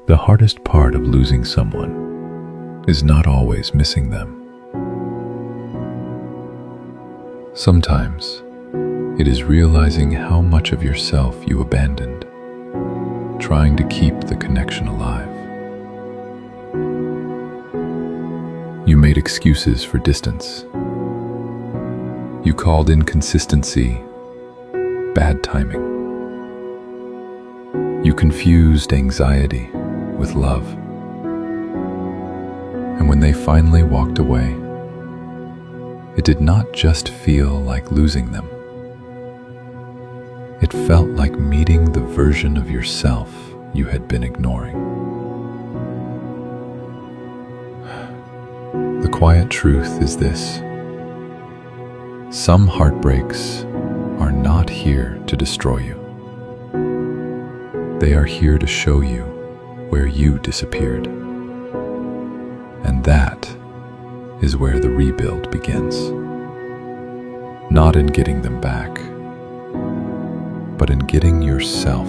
The hardest part of losing someone is not always missing them. Sometimes it is realizing how much of yourself you abandoned, trying to keep the connection alive. You made excuses for distance. You called inconsistency bad timing. You confused anxiety with love. And when they finally walked away, it did not just feel like losing them. It felt like meeting the version of yourself you had been ignoring. The quiet truth is this: some heartbreaks are not here to destroy you. They are here to show you where you disappeared. And that is where the rebuild begins. Not in getting them back, but in getting yourself